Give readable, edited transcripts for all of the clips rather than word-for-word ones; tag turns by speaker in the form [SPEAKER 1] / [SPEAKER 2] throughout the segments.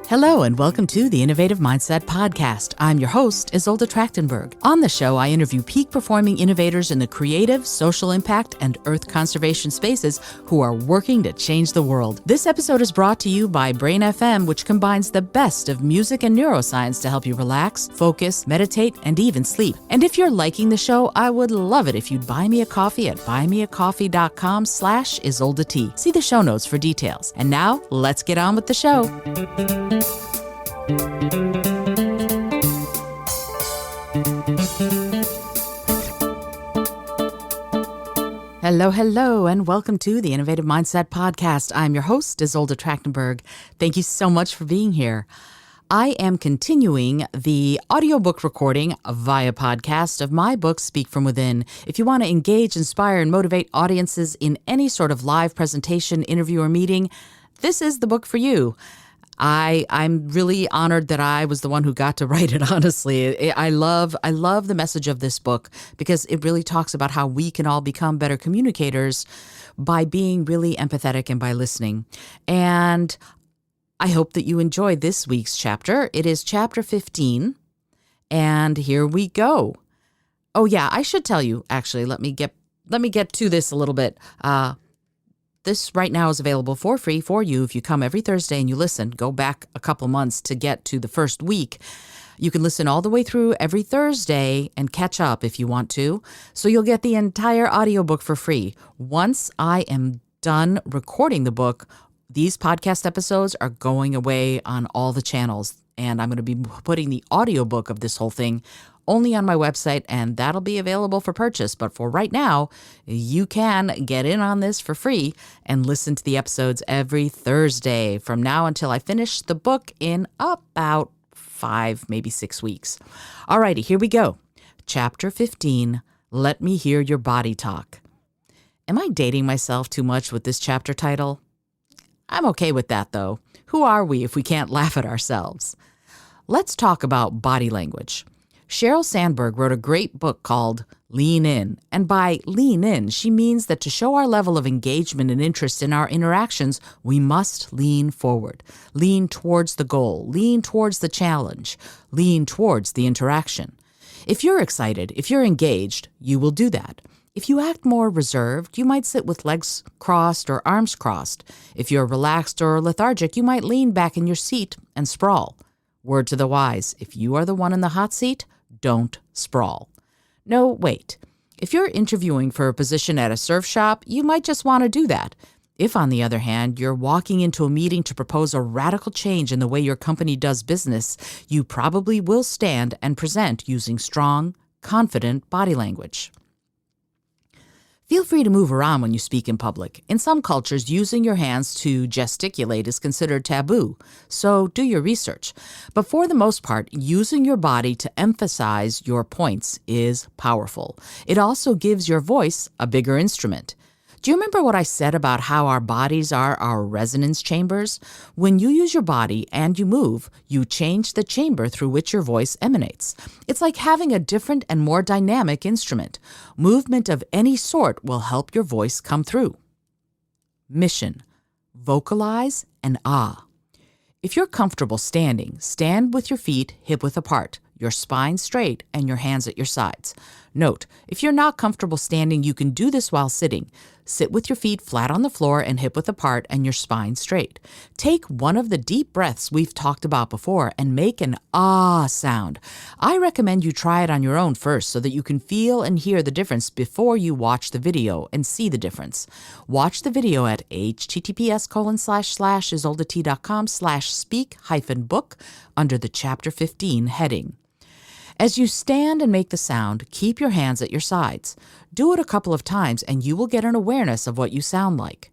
[SPEAKER 1] Hello and welcome to the Innovative Mindset Podcast. I'm your host, Isolde Trachtenberg. On the show, I interview peak performing innovators in the creative, social impact, and earth conservation spaces who are working to change the world. This episode is brought to you by Brain FM, which combines the best of music and neuroscience to help you relax, focus, meditate, and even sleep. And if you're liking the show, I would love it if you'd buy me a coffee at buymeacoffee.com/IsoldeT. See the show notes for details. And now, let's get on with the show. Hello, and welcome to the Innovative Mindset Podcast. I'm your host, Isolde Trachtenberg. Thank you so much for being here. I am continuing the audiobook recording via podcast of my book, Speak From Within. If you want to engage, inspire, and motivate audiences in any sort of live presentation, interview, or meeting, this is the book for you. I'm really honored that I was the one who got to write it, honestly. I love the message of this book because it really talks about how we can all become better communicators by being really empathetic and by listening. And I hope that you enjoyed this week's chapter. It is chapter 15, and here we go. Oh yeah, I should tell you, actually, let me get to this a little bit. This right now is available for free for you if you come every Thursday and you listen. Go back a couple months to get to the first week. You can listen all the way through every Thursday and catch up if you want to. So you'll get the entire audiobook for free. Once I am done recording the book, these podcast episodes are going away on all the channels. And I'm going to be putting the audiobook of this whole thing only on my website, and that'll be available for purchase. But for right now, you can get in on this for free and listen to the episodes every Thursday from now until I finish the book in about 5, maybe 6 weeks. Alrighty, here we go. Chapter 15, Let Me Hear Your Body Talk. Am I dating myself too much with this chapter title? I'm okay with that, though. Who are we if we can't laugh at ourselves? Let's talk about body language. Sheryl Sandberg wrote a great book called Lean In, and by lean in, she means that to show our level of engagement and interest in our interactions, we must lean forward, lean towards the goal, lean towards the challenge, lean towards the interaction. If you're excited, if you're engaged, you will do that. If you act more reserved, you might sit with legs crossed or arms crossed. If you're relaxed or lethargic, you might lean back in your seat and sprawl. Word to the wise, if you are the one in the hot seat, don't sprawl. No, wait. If you're interviewing for a position at a surf shop, you might just want to do that. If, on the other hand, you're walking into a meeting to propose a radical change in the way your company does business, you probably will stand and present using strong, confident body language. Feel free to move around when you speak in public. In some cultures, using your hands to gesticulate is considered taboo, so do your research. But for the most part, using your body to emphasize your points is powerful. It also gives your voice a bigger instrument. Do you remember what I said about how our bodies are our resonance chambers? When you use your body and you move, you change the chamber through which your voice emanates. It's like having a different and more dynamic instrument. Movement of any sort will help your voice come through. Mission: vocalize and ah. If you're comfortable standing, stand with your feet hip-width apart, your spine straight, and your hands at your sides. Note, if you're not comfortable standing, you can do this while sitting. Sit with your feet flat on the floor and hip-width apart and your spine straight. Take one of the deep breaths we've talked about before and make an ah sound. I recommend you try it on your own first so that you can feel and hear the difference before you watch the video and see the difference. Watch the video at https://isoldet.com/speak-book under the Chapter 15 heading. As you stand and make the sound, keep your hands at your sides. Do it a couple of times and you will get an awareness of what you sound like.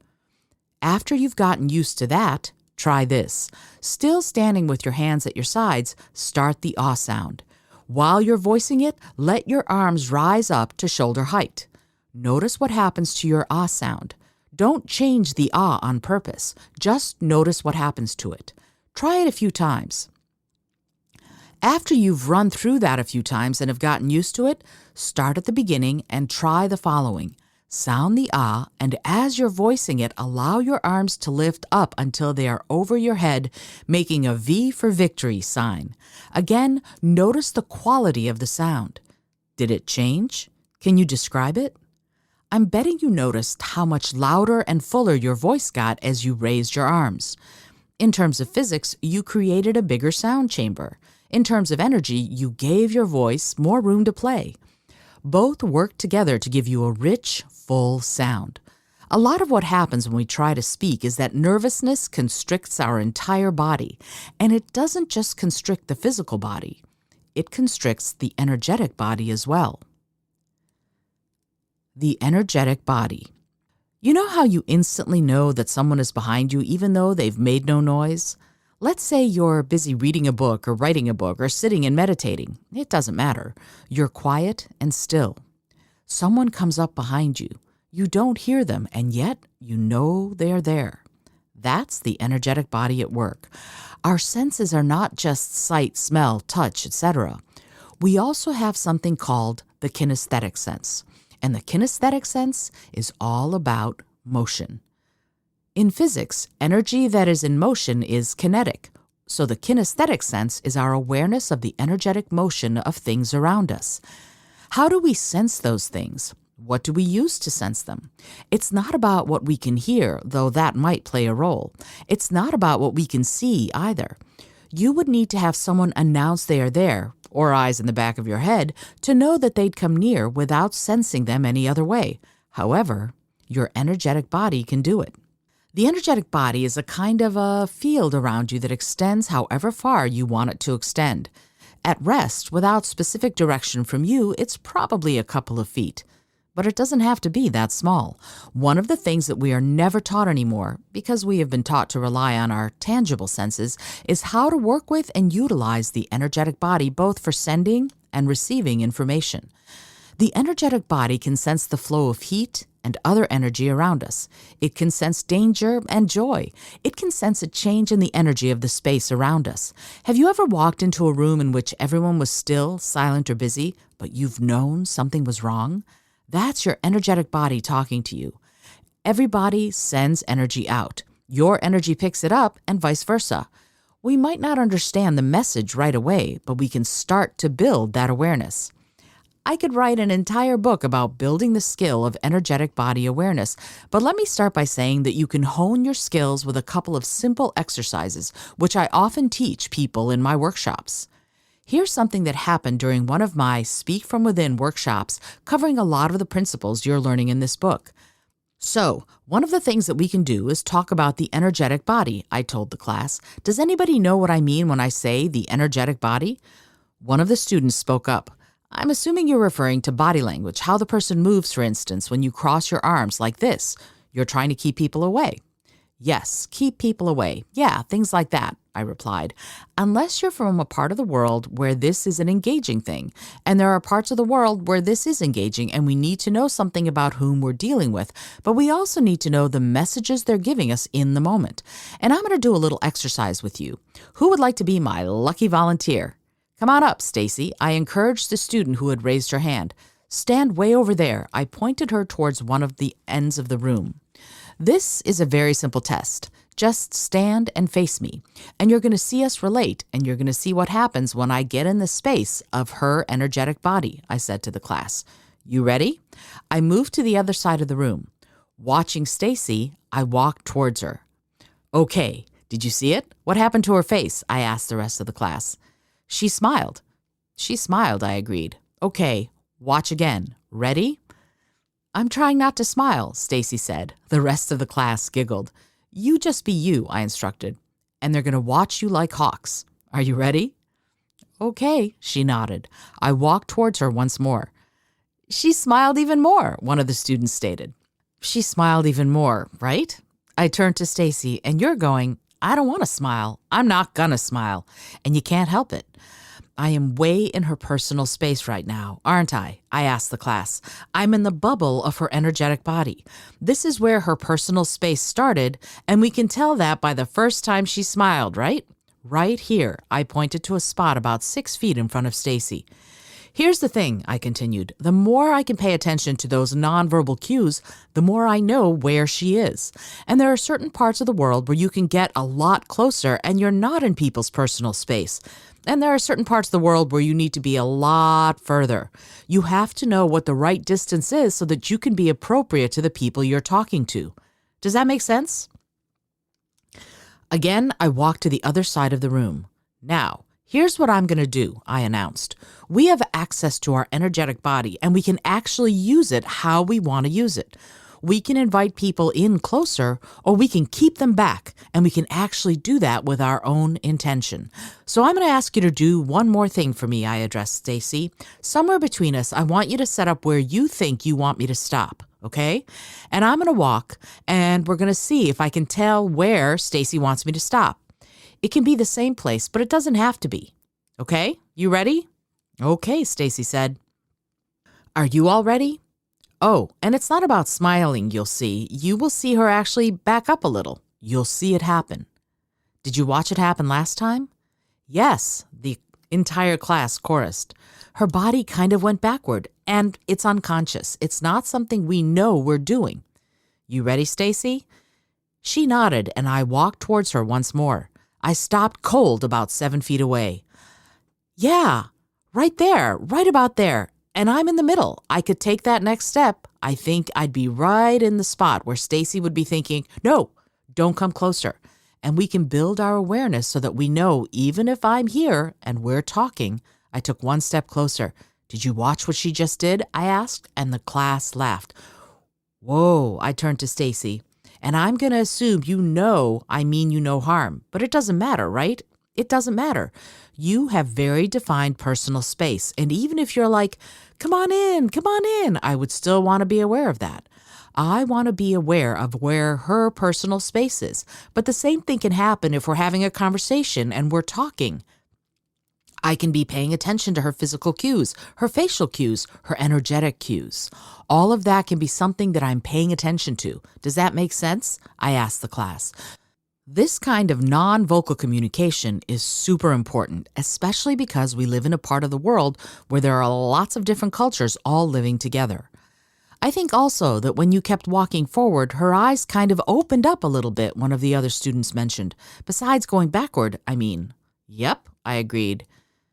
[SPEAKER 1] After you've gotten used to that, try this. Still standing with your hands at your sides, start the ah sound. While you're voicing it, let your arms rise up to shoulder height. Notice what happens to your ah sound. Don't change the ah on purpose. Just notice what happens to it. Try it a few times. After you've run through that a few times and have gotten used to it, start at the beginning and try the following. Sound the ah, and as you're voicing it, allow your arms to lift up until they are over your head, making a V for victory sign. Again, notice the quality of the sound. Did it change? Can you describe it? I'm betting you noticed how much louder and fuller your voice got as you raised your arms. In terms of physics, you created a bigger sound chamber. In terms of energy, you gave your voice more room to play. Both work together to give you a rich, full sound. A lot of what happens when we try to speak is that nervousness constricts our entire body, and it doesn't just constrict the physical body. It constricts the energetic body as well. The energetic body. You know how you instantly know that someone is behind you even though they've made no noise? Let's say you're busy reading a book or writing a book or sitting and meditating. It doesn't matter. You're quiet and still. Someone comes up behind you. You don't hear them, and yet you know they're there. That's the energetic body at work. Our senses are not just sight, smell, touch, etc. We also have something called the kinesthetic sense. And the kinesthetic sense is all about motion. In physics, energy that is in motion is kinetic. So the kinesthetic sense is our awareness of the energetic motion of things around us. How do we sense those things? What do we use to sense them? It's not about what we can hear, though that might play a role. It's not about what we can see either. You would need to have someone announce they are there, or eyes in the back of your head, to know that they'd come near without sensing them any other way. However, your energetic body can do it. The energetic body is a kind of a field around you that extends however far you want it to extend. At rest, without specific direction from you, it's probably a couple of feet. But it doesn't have to be that small. One of the things that we are never taught anymore, because we have been taught to rely on our tangible senses, is how to work with and utilize the energetic body both for sending and receiving information. The energetic body can sense the flow of heat and other energy around us. It can sense danger and joy. It can sense a change in the energy of the space around us. Have you ever walked into a room in which everyone was still, silent, or busy, but you've known something was wrong? That's your energetic body talking to you. Everybody sends energy out. Your energy picks it up and vice versa. We might not understand the message right away, but we can start to build that awareness. I could write an entire book about building the skill of energetic body awareness, but let me start by saying that you can hone your skills with a couple of simple exercises, which I often teach people in my workshops. Here's something that happened during one of my Speak From Within workshops, covering a lot of the principles you're learning in this book. So, one of the things that we can do is talk about the energetic body, I told the class. Does anybody know what I mean when I say the energetic body? One of the students spoke up. I'm assuming you're referring to body language, how the person moves, for instance, when you cross your arms like this. You're trying to keep people away. Yes, keep people away. Yeah, things like that, I replied. Unless you're from a part of the world where this is an engaging thing, and there are parts of the world where this is engaging and we need to know something about whom we're dealing with, but we also need to know the messages they're giving us in the moment. And I'm going to do a little exercise with you. Who would like to be my lucky volunteer? Come on up, Stacy. I encouraged the student who had raised her hand. Stand way over there. I pointed her towards one of the ends of the room. This is a very simple test. Just stand and face me, and you're going to see us relate, and you're going to see what happens when I get in the space of her energetic body, I said to the class. You ready? I moved to the other side of the room. Watching Stacy, I walked towards her. Okay, did you see it? What happened to her face? I asked the rest of the class. She smiled. She smiled, I agreed. Okay, watch again. Ready? I'm trying not to smile, Stacy said. The rest of the class giggled. You just be you, I instructed, and they're going to watch you like hawks. Are you ready? Okay, she nodded. I walked towards her once more. She smiled even more, one of the students stated. She smiled even more, right? I turned to Stacy, and you're going, I don't want to smile. I'm not gonna smile. And you can't help it. I am way in her personal space right now, aren't I? I asked the class. I'm in the bubble of her energetic body. This is where her personal space started, and we can tell that by the first time she smiled, right? Right here, I pointed to a spot about 6 feet in front of Stacy. Here's the thing, I continued. The more I can pay attention to those nonverbal cues, the more I know where she is. And there are certain parts of the world where you can get a lot closer and you're not in people's personal space. And there are certain parts of the world where you need to be a lot further. You have to know what the right distance is so that you can be appropriate to the people you're talking to. Does that make sense? Again, I walked to the other side of the room. Now, here's what I'm going to do, I announced. We have access to our energetic body, and we can actually use it how we want to use it. We can invite people in closer, or we can keep them back, and we can actually do that with our own intention. So I'm going to ask you to do one more thing for me, I addressed Stacy. Somewhere between us, I want you to set up where you think you want me to stop, okay? And I'm going to walk, and we're going to see if I can tell where Stacy wants me to stop. It can be the same place, but it doesn't have to be. Okay? You ready? Okay, Stacy said. Are you all ready? Oh, and it's not about smiling, you'll see. You will see her actually back up a little. You'll see it happen. Did you watch it happen last time? Yes, the entire class chorused. Her body kind of went backward, and it's unconscious. It's not something we know we're doing. You ready, Stacy? She nodded, and I walked towards her once more. I stopped cold about 7 feet away. Yeah, right there, right about there. And I'm in the middle. I could take that next step. I think I'd be right in the spot where Stacy would be thinking, no, don't come closer. And we can build our awareness so that we know even if I'm here and we're talking, I took one step closer. Did you watch what she just did? I asked, and the class laughed. Whoa, I turned to Stacy. And I'm going to assume you know I mean you no harm. But it doesn't matter, right? It doesn't matter. You have very defined personal space. And even if you're like, come on in, I would still want to be aware of that. I want to be aware of where her personal space is. But the same thing can happen if we're having a conversation and we're talking. I can be paying attention to her physical cues, her facial cues, her energetic cues. All of that can be something that I'm paying attention to. Does that make sense? I asked the class. This kind of non-vocal communication is super important, especially because we live in a part of the world where there are lots of different cultures all living together. I think also that when you kept walking forward, her eyes kind of opened up a little bit, one of the other students mentioned. Besides going backward, I mean. Yep, I agreed.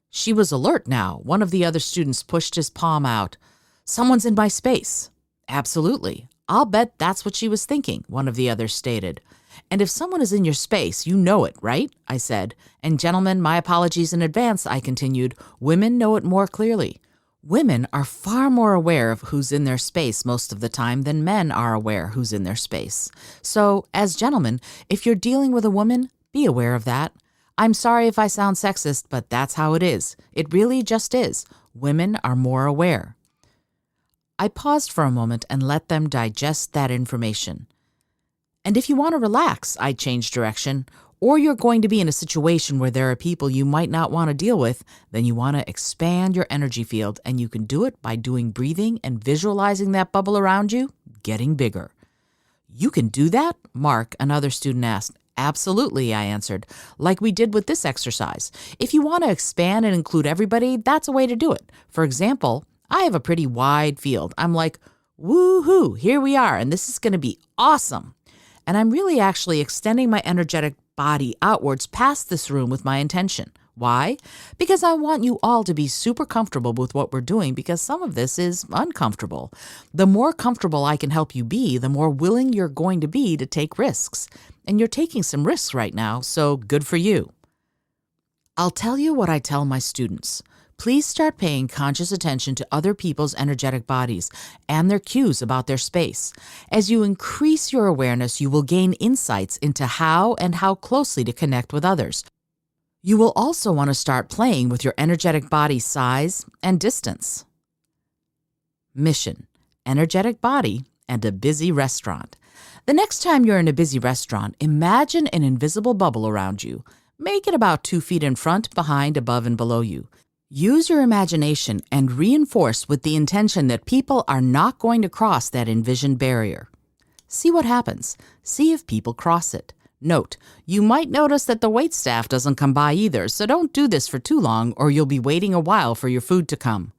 [SPEAKER 1] She was alert now. One of the other students pushed his palm out. Someone's in my space. Absolutely. I'll bet that's what she was thinking, one of the others stated. And if someone is in your space, you know it, right? I said. And gentlemen, my apologies in advance, I continued. Women know it more clearly. Women are far more aware of who's in their space most of the time than men are aware who's in their space. So, as gentlemen, if you're dealing with a woman, be aware of that. I'm sorry if I sound sexist, but that's how it is. It really just is. Women are more aware. I paused for a moment and let them digest that information. And if you want to relax, I changed direction, or you're going to be in a situation where there are people you might not want to deal with, then you want to expand your energy field, and you can do it by doing breathing and visualizing that bubble around you getting bigger. You can do that? Mark, another student asked. Absolutely, I answered, like we did with this exercise. If you want to expand and include everybody, that's a way to do it. For example, I have a pretty wide field. I'm like, woohoo, here we are, and this is going to be awesome. And I'm really actually extending my energetic body outwards past this room with my intention. Why? Because I want you all to be super comfortable with what we're doing, because some of this is uncomfortable. The more comfortable I can help you be, the more willing you're going to be to take risks. And you're taking some risks right now, so good for you. I'll tell you what I tell my students. Please start paying conscious attention to other people's energetic bodies and their cues about their space. As you increase your awareness, you will gain insights into how and how closely to connect with others. You will also want to start playing with your energetic body size and distance. Mission: energetic body and a busy restaurant. The next time you're in a busy restaurant, imagine an invisible bubble around you. Make it about 2 feet in front, behind, above, and below you. Use your imagination and reinforce with the intention that people are not going to cross that envisioned barrier. See what happens. See if people cross it. Note, you might notice that the waitstaff doesn't come by either, so don't do this for too long or you'll be waiting a while for your food to come.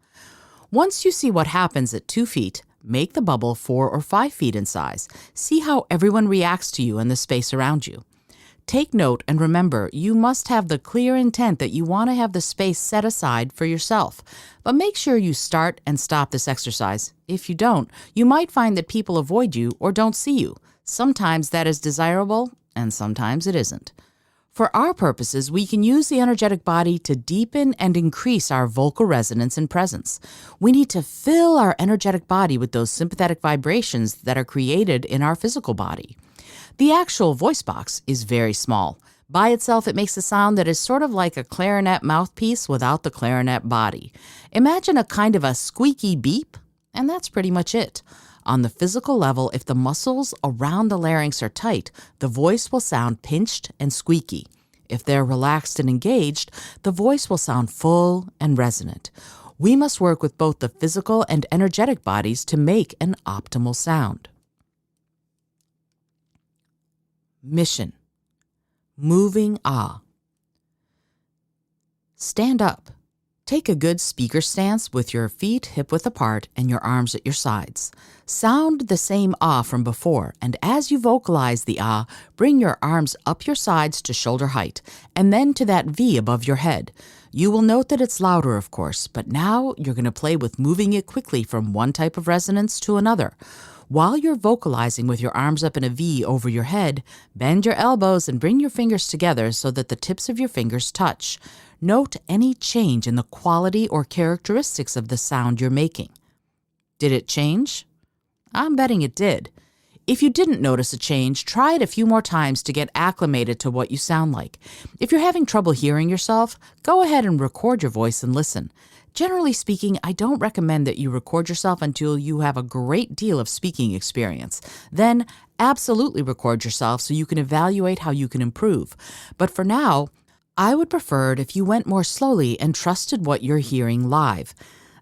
[SPEAKER 1] Once you see what happens at 2 feet, make the bubble 4 or 5 feet in size. See how everyone reacts to you and the space around you. Take note and remember, you must have the clear intent that you want to have the space set aside for yourself. But make sure you start and stop this exercise. If you don't, you might find that people avoid you or don't see you. Sometimes that is desirable, and sometimes it isn't. For our purposes, we can use the energetic body to deepen and increase our vocal resonance and presence. We need to fill our energetic body with those sympathetic vibrations that are created in our physical body. The actual voice box is very small. By itself, it makes a sound that is sort of like a clarinet mouthpiece without the clarinet body. Imagine a kind of a squeaky beep, and that's pretty much it. On the physical level, if the muscles around the larynx are tight, the voice will sound pinched and squeaky. If they're relaxed and engaged, the voice will sound full and resonant. We must work with both the physical and energetic bodies to make an optimal sound. Mission. Moving ah. Stand up. Take a good speaker stance with your feet hip-width apart and your arms at your sides. Sound the same ah from before, and as you vocalize the ah, bring your arms up your sides to shoulder height, and then to that V above your head. You will note that it's louder, of course, but now you're going to play with moving it quickly from one type of resonance to another. While you're vocalizing with your arms up in a V over your head, bend your elbows and bring your fingers together so that the tips of your fingers touch. Note any change in the quality or characteristics of the sound you're making. Did it change? I'm betting it did. If you didn't notice a change, try it a few more times to get acclimated to what you sound like. If you're having trouble hearing yourself, go ahead and record your voice and listen. Generally speaking, I don't recommend that you record yourself until you have a great deal of speaking experience. Then, absolutely record yourself so you can evaluate how you can improve. But for now, I would prefer it if you went more slowly and trusted what you're hearing live.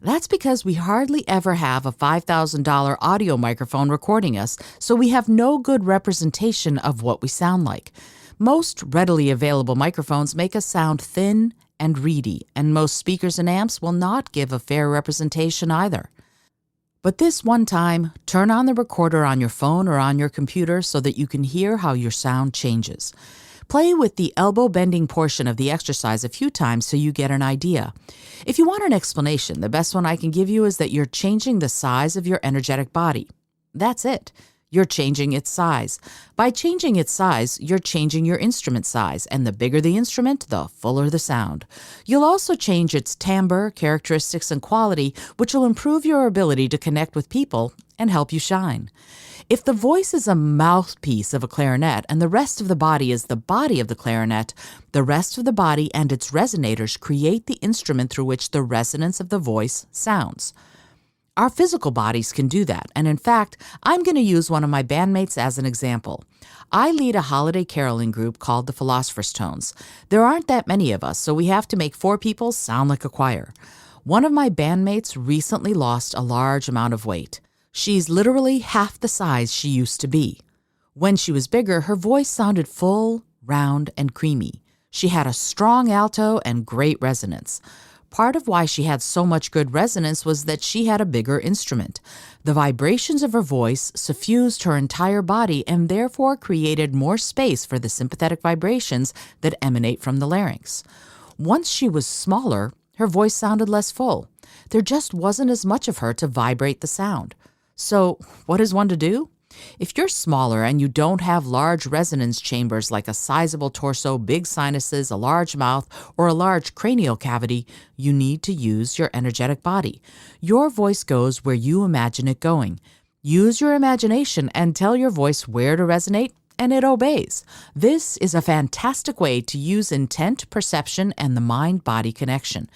[SPEAKER 1] That's because we hardly ever have a $5,000 audio microphone recording us, so we have no good representation of what we sound like. Most readily available microphones make us sound thin and reedy, and most speakers and amps will not give a fair representation either. But this one time, turn on the recorder on your phone or on your computer so that you can hear how your sound changes. Play with the elbow bending portion of the exercise a few times so you get an idea. If you want an explanation, the best one I can give you is that you're changing the size of your energetic body. That's it. You're changing its size. By changing its size, you're changing your instrument size, and the bigger the instrument, the fuller the sound. You'll also change its timbre, characteristics, and quality, which will improve your ability to connect with people and help you shine. If the voice is a mouthpiece of a clarinet and the rest of the body is the body of the clarinet, the rest of the body and its resonators create the instrument through which the resonance of the voice sounds. Our physical bodies can do that, and in fact, I'm going to use one of my bandmates as an example. I lead a holiday caroling group called the Philosopher's Tones. There aren't that many of us, so we have to make 4 people sound like a choir. One of my bandmates recently lost a large amount of weight. She's literally half the size she used to be. When she was bigger, her voice sounded full, round, and creamy. She had a strong alto and great resonance. Part of why she had so much good resonance was that she had a bigger instrument. The vibrations of her voice suffused her entire body and therefore created more space for the sympathetic vibrations that emanate from the larynx. Once she was smaller, her voice sounded less full. There just wasn't as much of her to vibrate the sound. So, what is one to do? If you're smaller and you don't have large resonance chambers like a sizable torso, big sinuses, a large mouth, or a large cranial cavity, you need to use your energetic body. Your voice goes where you imagine it going. Use your imagination and tell your voice where to resonate, and it obeys. This is a fantastic way to use intent, perception, and the mind-body connection.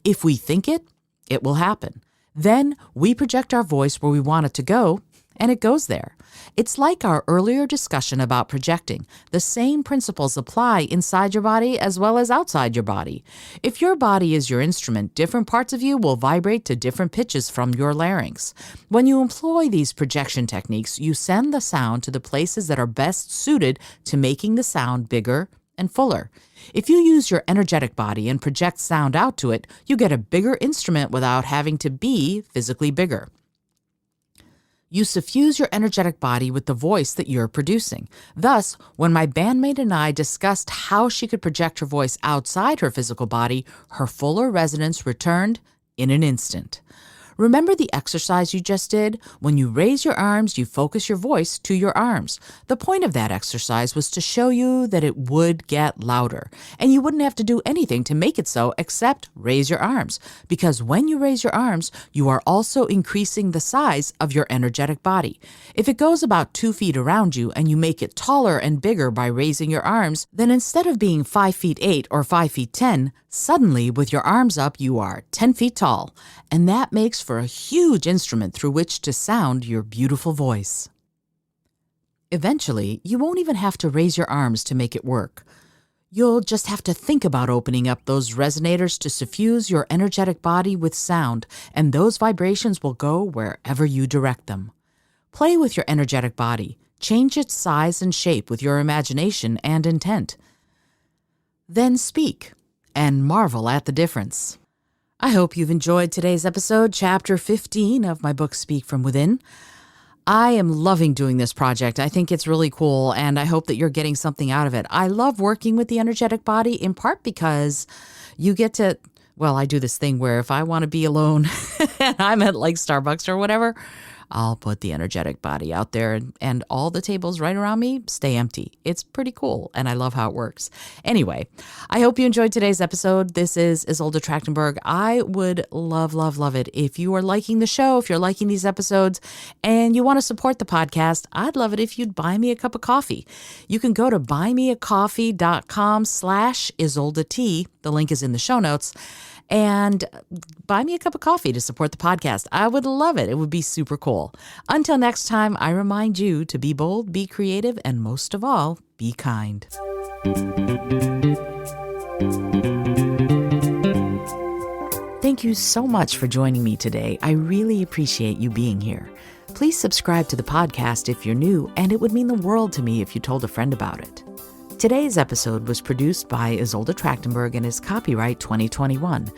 [SPEAKER 1] If we think it, it will happen. Then we project our voice where we want it to go, and it goes there. It's like our earlier discussion about projecting. The same principles apply inside your body as well as outside your body. If your body is your instrument, different parts of you will vibrate to different pitches from your larynx. When you employ these projection techniques, you send the sound to the places that are best suited to making the sound bigger and fuller. If you use your energetic body and project sound out to it, you get a bigger instrument without having to be physically bigger. You suffuse your energetic body with the voice that you're producing. Thus, when my bandmate and I discussed how she could project her voice outside her physical body, her fuller resonance returned in an instant. Remember the exercise you just did? When you raise your arms, you focus your voice to your arms. The point of that exercise was to show you that it would get louder, and you wouldn't have to do anything to make it so except raise your arms. Because when you raise your arms, you are also increasing the size of your energetic body. If it goes about 2 feet around you and you make it taller and bigger by raising your arms, then instead of being 5 feet 8 or 5 feet 10, suddenly with your arms up, you are 10 feet tall. And that makes for a huge instrument through which to sound your beautiful voice. Eventually, you won't even have to raise your arms to make it work. You'll just have to think about opening up those resonators to suffuse your energetic body with sound, and those vibrations will go wherever you direct them. Play with your energetic body. Change its size and shape with your imagination and intent. Then speak and marvel at the difference. I hope you've enjoyed today's episode, Chapter 15 of my book, Speak From Within. I am loving doing this project. I think it's really cool, and I hope that you're getting something out of it. I love working with the energetic body, in part because you get to, well, I do this thing where if I want to be alone and I'm at like Starbucks or whatever, I'll put the energetic body out there and all the tables right around me stay empty. It's pretty cool, and I love how it works. Anyway, I hope you enjoyed today's episode. This is Isolde Trachtenberg. I would love, love, love it if you are liking the show, if you're liking these episodes, and you want to support the podcast. I'd love it if you'd buy me a cup of coffee. You can go to buymeacoffee.com/IsoldeT. The link is in the show notes. And buy me a cup of coffee to support the podcast. I would love it. It would be super cool. Until next time, I remind you to be bold, be creative, and most of all, be kind. Thank you so much for joining me today. I really appreciate you being here. Please subscribe to the podcast if you're new, and it would mean the world to me if you told a friend about it. Today's episode was produced by Isolde Trachtenberg and is copyright 2021.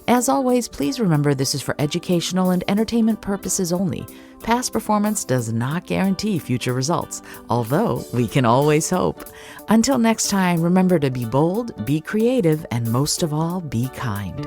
[SPEAKER 1] As always, please remember this is for educational and entertainment purposes only. Past performance does not guarantee future results, although we can always hope. Until next time, remember to be bold, be creative, and most of all, be kind.